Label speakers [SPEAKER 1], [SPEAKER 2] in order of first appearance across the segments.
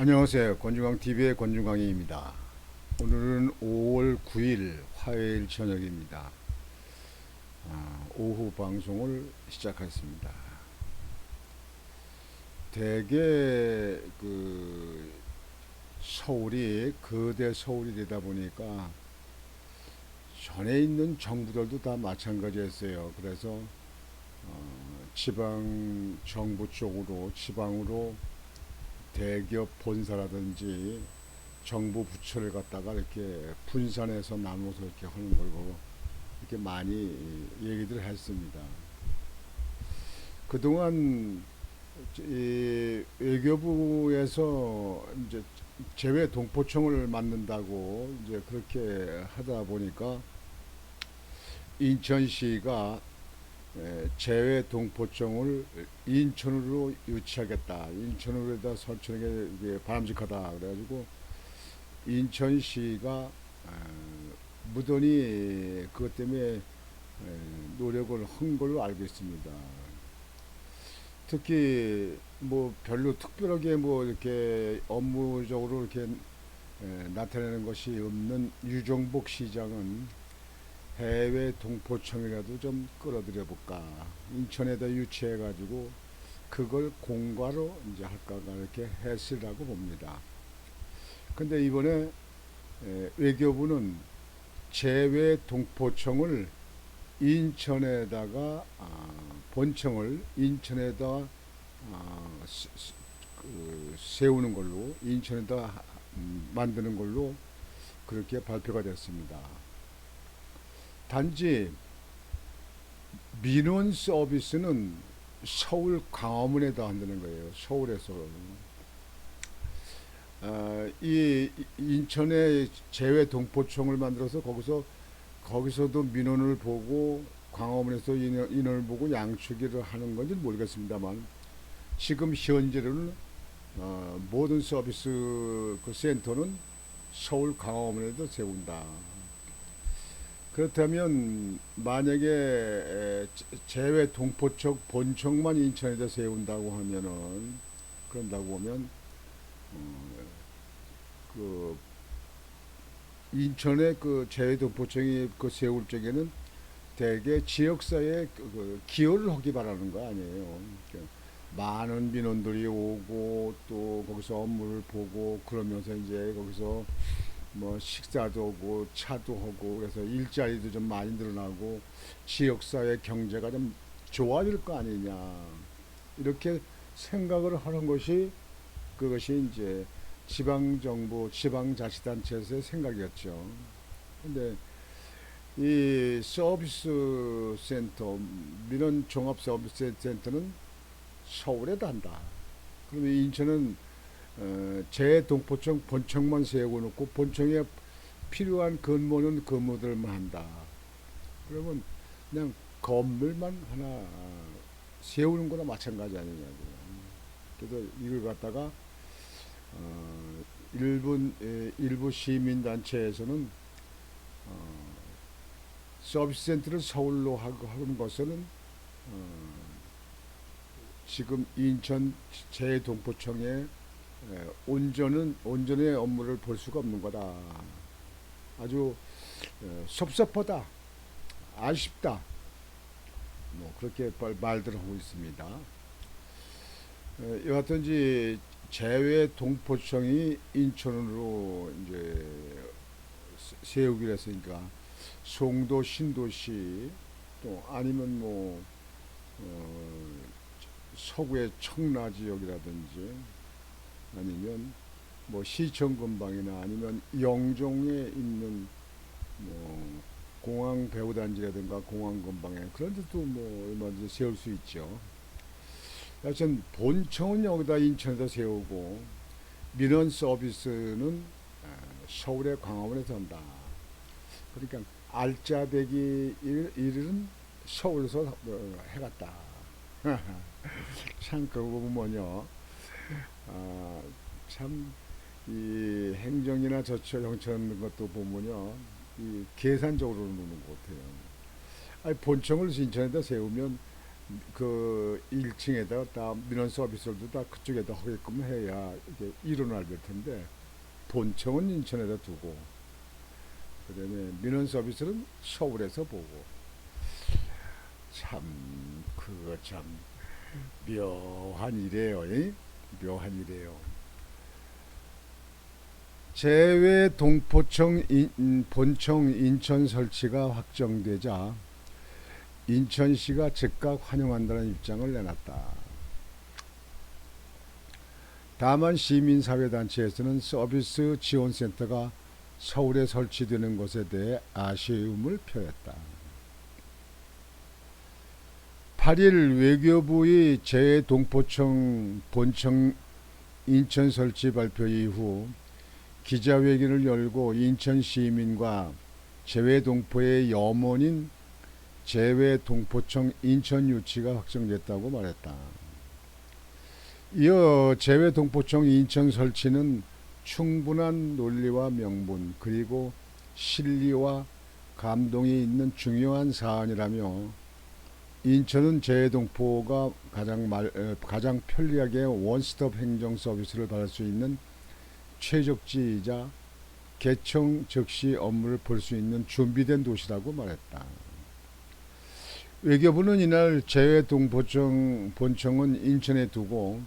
[SPEAKER 1] 안녕하세요. 권중광TV의 권중광입니다. 오늘은 5월 9일 화요일 저녁입니다. 오후 방송을 시작하겠습니다. 대개 서울이 거대 서울이 되다 보니까 전에 있는 정부들도 다 마찬가지였어요. 그래서 지방 정부 쪽으로 지방으로 대기업 본사라든지 정부 부처를 갖다가 이렇게 분산해서 나눠서 이렇게 하는 걸로 이렇게 많이 얘기들 했습니다. 그동안 이 외교부에서 이제 재외 동포청을 만든다고 이제 그렇게 하다 보니까 인천시가 재외 동포청을 인천으로 유치하겠다. 인천으로다 설치하는 게 바람직하다. 그래가지고 인천시가 무던히 그것 때문에 노력을 한 걸로 알고 있습니다. 특히 뭐 별로 특별하게 뭐 이렇게 업무적으로 이렇게 나타내는 것이 없는 유정복 시장은 해외 동포청이라도 좀 끌어들여 볼까. 인천에다 유치해가지고 그걸 공과로 이제 할까가 이렇게 했으라고 봅니다. 근데 이번에 외교부는 재외 동포청을 인천에다가 본청을 인천에다 세우는 걸로 인천에다 만드는 걸로 그렇게 발표가 됐습니다. 단지 민원 서비스는 서울 광화문에다 한다는 거예요. 서울에서. 이 인천에 재외 동포청을 만들어서 거기서도 민원을 보고 광화문에서 인원을 보고 양축을 하는 건지 모르겠습니다만 지금 현재로는 모든 서비스 그 센터는 서울 광화문에도 세운다. 그렇다면 만약에 재외 동포청 본청만 인천에다 세운다고 하면은 그런다고 보면 그 인천의 그 재외 동포청이 그 세울 적에는 대개 지역사회에 그 기여를 하기 바라는 거 아니에요. 많은 민원들이 오고 또 거기서 업무를 보고 그러면서 이제 거기서 뭐 식사도 하고 차도 하고 그래서 일자리도 좀 많이 늘어나고 지역사회 경제가 좀 좋아질 거 아니냐 이렇게 생각을 하는 것이 그것이 이제 지방정부 지방자치단체에서의 생각이었죠. 근데 이 서비스 센터 민원 종합 서비스 센터는 서울에다 한다. 그러면 인천은 재동포청 본청만 세워놓고 본청에 필요한 근무는 근무들만 한다. 그러면 그냥 건물만 하나 세우는 거나 마찬가지 아니냐고. 그래서 이걸 갖다가 일부 시민단체에서는 서비스 센터를 서울로 하는 것은 지금 인천 재동포청에 온전의 업무를 볼 수가 없는 거다. 아주 섭섭하다, 아쉽다. 뭐 그렇게 말들 하고 있습니다. 여하튼지 재외 동포청이 인천으로 이제 세우기로 했으니까 송도 신도시 또 아니면 뭐 서구의 청라 지역이라든지 아니면 뭐 시청 근방이나 아니면 영종에 있는 뭐 공항 배후단지라든가 공항 근방에 그런 데도 뭐 얼마든지 세울 수 있죠. 하여튼 본청은 여기다 인천에다 세우고 민원 서비스는 서울의 광화문에서 한다. 그러니까 알짜배기 일은 서울에서 해갔다. 참 그거 보면요. 참 이 행정이나 저처 정치하는 것도 보면요. 이 계산적으로 노는 것 같아요. 아니 본청을 인천에다 세우면 그 1층에다가 다 민원 서비스를 다 그쪽에다 하게끔 해야 이게 일어날 될 텐데 본청은 인천에다 두고 그다음에 민원 서비스는 서울에서 보고 참 그거 참 묘한 일이에요. 묘한 일이에요. 제외 동포청 본청 인천 설치가 확정되자 인천시가 즉각 환영한다는 입장을 내놨다. 다만 시민사회단체에서는 서비스 지원센터가 서울에 설치되는 것에 대해 아쉬움을 표했다. 8일 외교부의 제외동포청 본청 인천 설치 발표 이후 기자회견을 열고 인천 시민과 제외동포의 염원인 제외동포청 인천 유치가 확정됐다고 말했다. 이어 제외동포청 인천 설치는 충분한 논리와 명분 그리고 실리와 감동이 있는 중요한 사안이라며 인천은 제외동포가 가장 편리하게 원스톱 행정 서비스를 받을 수 있는 최적지이자 개청 즉시 업무를 볼 수 있는 준비된 도시라고 말했다. 외교부는 이날 제외동포청 본청은 인천에 두고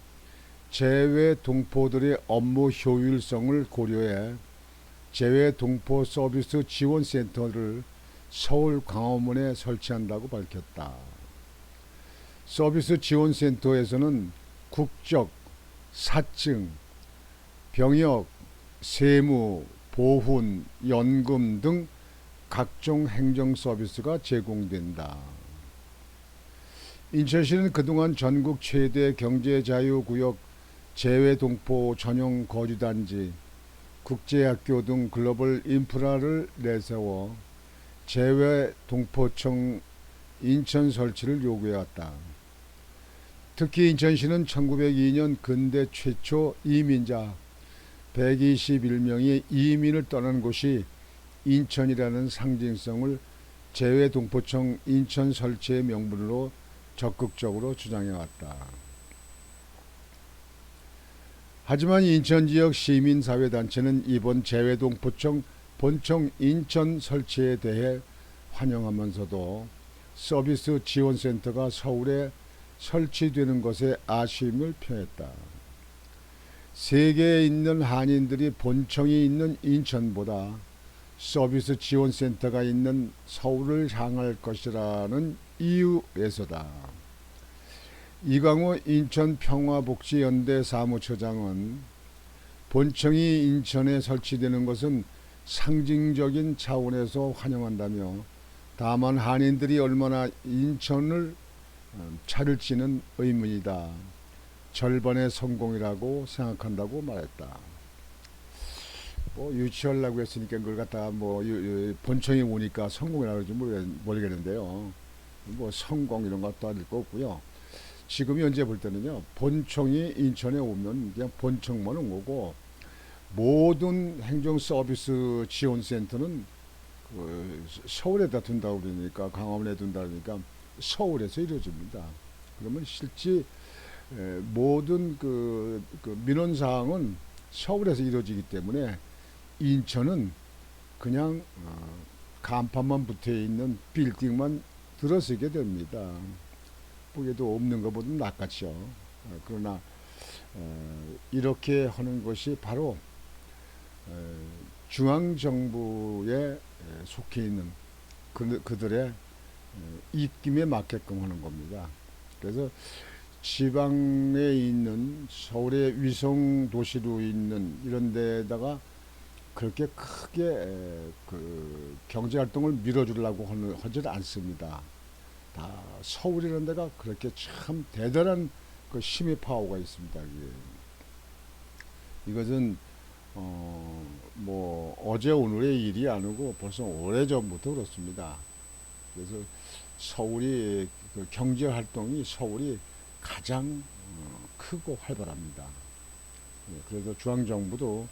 [SPEAKER 1] 제외동포들의 업무 효율성을 고려해 제외동포 서비스 지원센터를 서울 광화문에 설치한다고 밝혔다. 서비스 지원센터에서는 국적, 사증, 병역, 세무, 보훈, 연금 등 각종 행정 서비스가 제공된다. 인천시는 그동안 전국 최대 경제자유구역 제외동포 전용 거주단지, 국제학교 등 글로벌 인프라를 내세워 제외동포청 인천 설치를 요구해왔다. 특히 인천시는 1902년 근대 최초 이민자 121명이 이민을 떠난 곳이 인천이라는 상징성을 제외동포청 인천 설치의 명분으로 적극적으로 주장해왔다. 하지만 인천지역 시민사회단체는 이번 제외동포청 본청 인천 설치에 대해 환영하면서도 서비스 지원센터가 서울에 설치되는 것에 아쉬움을 표했다. 세계에 있는 한인들이 본청이 있는 인천보다 서비스 지원센터가 있는 서울을 향할 것이라는 이유에서다. 이광호 인천평화복지연대 사무처장은 본청이 인천에 설치되는 것은 상징적인 차원에서 환영한다며 다만 한인들이 얼마나 인천을 차릴지는 의문이다. 절반의 성공이라고 생각한다고 말했다. 뭐 유치하려고 했으니까 그걸 갖다가 뭐 본청이 오니까 성공이라고 그러지 모르겠는데요. 뭐 성공 이런 것도 아닐 것 같고요. 지금 현재 볼 때는요. 본청이 인천에 오면 그냥 본청만 온 거고 모든 행정 서비스 지원센터는 서울에다 둔다고 그러니까 광화문에 둔다 그러니까 서울에서 이루어집니다. 그러면 실제 모든 그 민원 사항은 서울에서 이루어지기 때문에 인천은 그냥 간판만 붙어 있는 빌딩만 들어서게 됩니다. 보기에도 없는 것보다 낫겠죠. 그러나 이렇게 하는 것이 바로 중앙정부에 속해 있는 그들의 입김에 맞게끔 하는 겁니다. 그래서 지방에 있는 서울의 위성 도시로 있는 이런 데다가 그렇게 크게 그 경제 활동을 밀어주려고 하지 않습니다. 다 서울이라는 데가 그렇게 참 대단한 그 힘의 파워가 있습니다. 이것은 뭐 어제 오늘의 일이 아니고 벌써 오래전부터 그렇습니다. 그래서 서울이 그 경제 활동이 서울이 가장 크고 활발합니다. 그래서 중앙정부도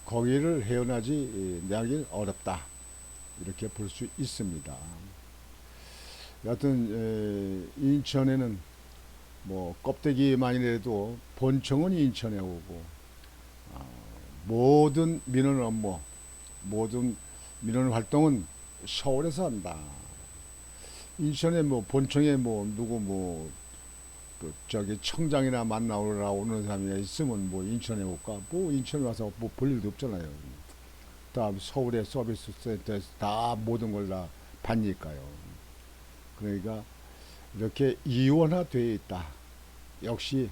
[SPEAKER 1] 거기를 헤어나지 내기 어렵다 이렇게 볼 수 있습니다. 여하튼 인천에는 뭐 껍데기만이라도 본청은 인천에 오고 모든 민원 업무, 모든 민원 활동은 서울에서 한다. 인천에 뭐 본청에 뭐 누구 뭐 그 저기 청장이나 만나러 오는 사람이 있으면 뭐 인천에 올까? 뭐 인천에 와서 뭐 볼 일도 없잖아요. 다 서울의 서비스 센터에서 다 모든 걸 다 받니까요. 그러니까 이렇게 이원화되어 있다. 역시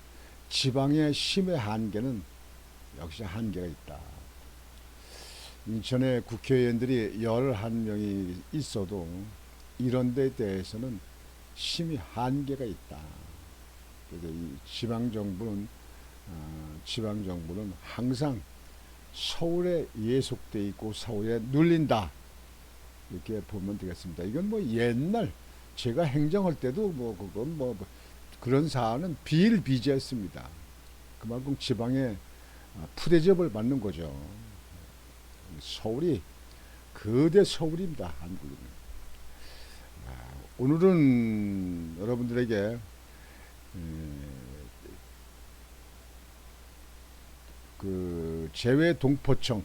[SPEAKER 1] 지방의 힘의 한계는 역시 한계가 있다. 인천의 국회의원들이 11명이 있어도 이런 데 대해서는 힘이 한계가 있다. 그래서 이 지방정부는 항상 서울에 예속돼 있고 서울에 눌린다. 이렇게 보면 되겠습니다. 이건 뭐 옛날 제가 행정할 때도 뭐 그건 뭐 그런 사안은 비일비재했습니다. 그만큼 지방에 푸대접을 받는 거죠. 서울이 거대 서울입니다. 한국은. 오늘은 여러분들에게 그 재외동포청을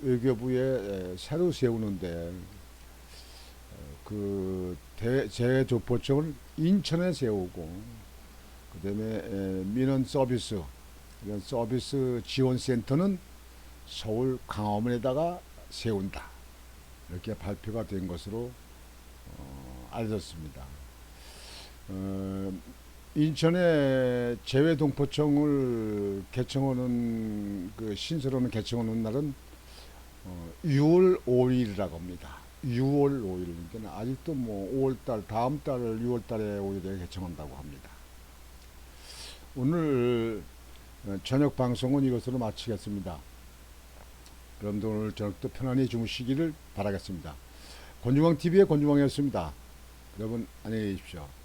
[SPEAKER 1] 외교부에 새로 세우는데 그 재외동포청을 인천에 세우고 그다음에 민원 서비스 이런 서비스 지원센터는 서울 광화문에다가 세운다. 이렇게 발표가 된 것으로 알려졌습니다. 인천에 재외동포청을 개청하는 그 신설하는 개청하는 날은 6월 5일이라고 합니다. 6월 5일. 그러니까 아직도 뭐 5월달 다음 달 6월달에 5일에 개청한다고 합니다. 오늘 저녁 방송은 이것으로 마치겠습니다. 여러분들 오늘 저녁도 편안히 주무시기를 바라겠습니다. 권중왕TV의 권중왕이었습니다. 여러분 안녕히 계십시오.